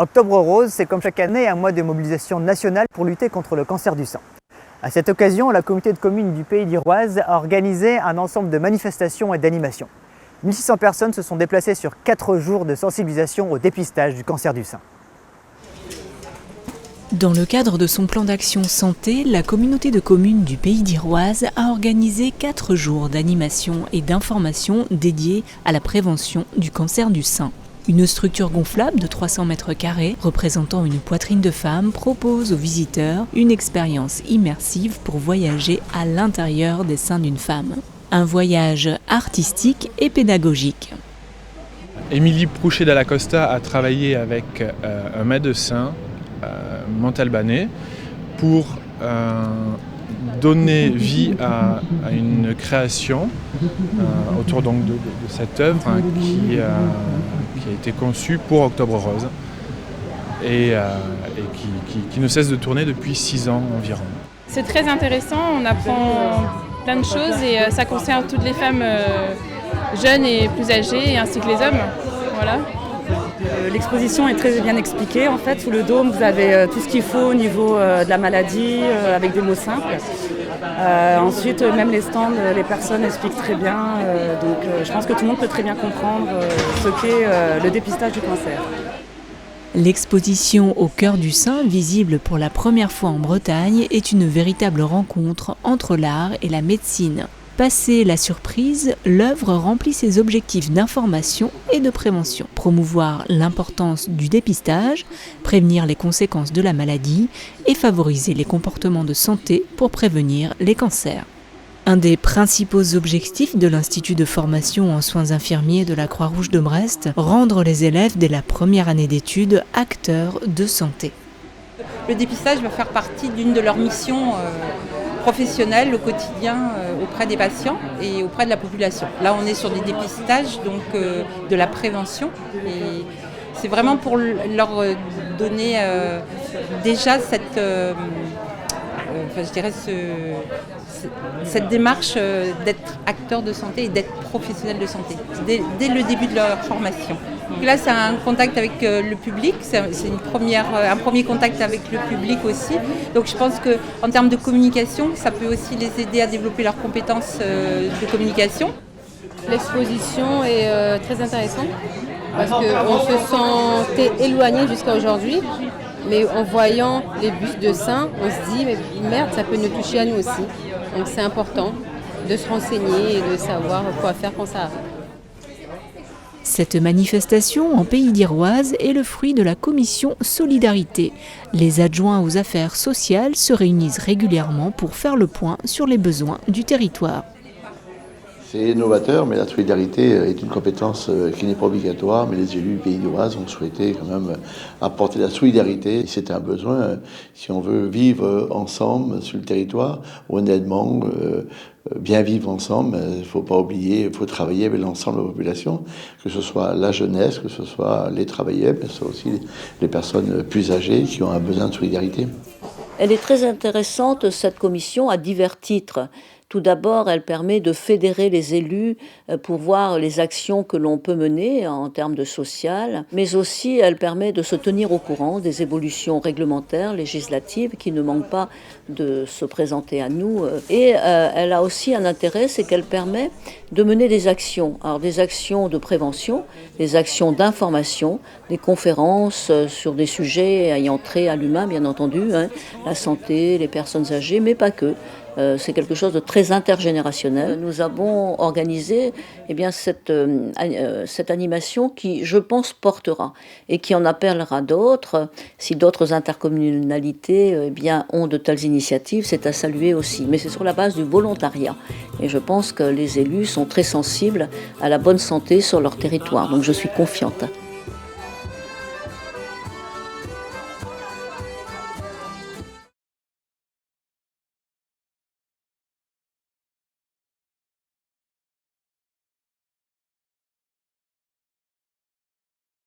Octobre Rose, c'est comme chaque année un mois de mobilisation nationale pour lutter contre le cancer du sein. À cette occasion, la communauté de communes du Pays d'Iroise a organisé un ensemble de manifestations et d'animations. 1600 personnes se sont déplacées sur 4 jours de sensibilisation au dépistage du cancer du sein. Dans le cadre de son plan d'action santé, la communauté de communes du Pays d'Iroise a organisé 4 jours d'animation et d'information dédiés à la prévention du cancer du sein. Une structure gonflable de 300 mètres carrés, représentant une poitrine de femme, propose aux visiteurs une expérience immersive pour voyager à l'intérieur des seins d'une femme. Un voyage artistique et pédagogique. Émilie Prouchet Dalla Costa a travaillé avec un médecin montalbanais pour donner vie à une création autour donc de cette œuvre qui a été conçue pour Octobre Rose et qui ne cesse de tourner depuis 6 ans environ. C'est très intéressant, on apprend plein de choses et ça concerne toutes les femmes jeunes et plus âgées ainsi que les hommes. Voilà. L'exposition est très bien expliquée. En fait, sous le dôme, vous avez tout ce qu'il faut au niveau de la maladie, avec des mots simples. Ensuite, même les stands, les personnes expliquent très bien. Donc, je pense que tout le monde peut très bien comprendre ce qu'est le dépistage du cancer. L'exposition Au cœur du sein, visible pour la première fois en Bretagne, est une véritable rencontre entre l'art et la médecine. Passée la surprise, l'œuvre remplit ses objectifs d'information et de prévention. Promouvoir l'importance du dépistage, prévenir les conséquences de la maladie et favoriser les comportements de santé pour prévenir les cancers. Un des principaux objectifs de l'Institut de formation en soins infirmiers de la Croix-Rouge de Brest, rendre les élèves dès la première année d'études acteurs de santé. Le dépistage va faire partie d'une de leurs missions professionnelles au quotidien auprès des patients et auprès de la population. Là, on est sur des dépistages, donc de la prévention. Et c'est vraiment pour leur donner déjà cette démarche d'être acteur de santé et d'être professionnel de santé dès le début de leur formation. Donc là, c'est un contact avec le public, c'est un premier contact avec le public aussi. Donc je pense qu'en termes de communication, ça peut aussi les aider à développer leurs compétences de communication. L'exposition est très intéressante parce qu'on se sentait éloigné jusqu'à aujourd'hui. Mais en voyant les bustes de seins, on se dit, mais merde, ça peut nous toucher à nous aussi. Donc c'est important de se renseigner et de savoir quoi faire quand ça arrive. Cette manifestation en Pays d'Iroise est le fruit de la commission Solidarité. Les adjoints aux affaires sociales se réunissent régulièrement pour faire le point sur les besoins du territoire. C'est novateur, mais la solidarité est une compétence qui n'est pas obligatoire, mais les élus du Pays d'Iroise ont souhaité quand même apporter la solidarité. C'est un besoin, si on veut vivre ensemble sur le territoire, honnêtement, bien vivre ensemble, il ne faut pas oublier, il faut travailler avec l'ensemble de la population, que ce soit la jeunesse, que ce soit les travailleurs, mais ce soit aussi les personnes plus âgées qui ont un besoin de solidarité. Elle est très intéressante, cette commission, à divers titres. Tout d'abord, elle permet de fédérer les élus pour voir les actions que l'on peut mener en termes de social, mais aussi elle permet de se tenir au courant des évolutions réglementaires, législatives qui ne manquent pas de se présenter à nous. Et elle a aussi un intérêt, c'est qu'elle permet de mener des actions. Alors des actions de prévention, des actions d'information, des conférences sur des sujets ayant trait à l'humain, bien entendu, la santé, les personnes âgées, mais pas que. C'est quelque chose de très intergénérationnel. Nous avons organisé cette animation qui, je pense, portera et qui en appellera d'autres. Si d'autres intercommunalités ont de telles initiatives, c'est à saluer aussi. Mais c'est sur la base du volontariat. Et je pense que les élus sont très sensibles à la bonne santé sur leur territoire. Donc je suis confiante.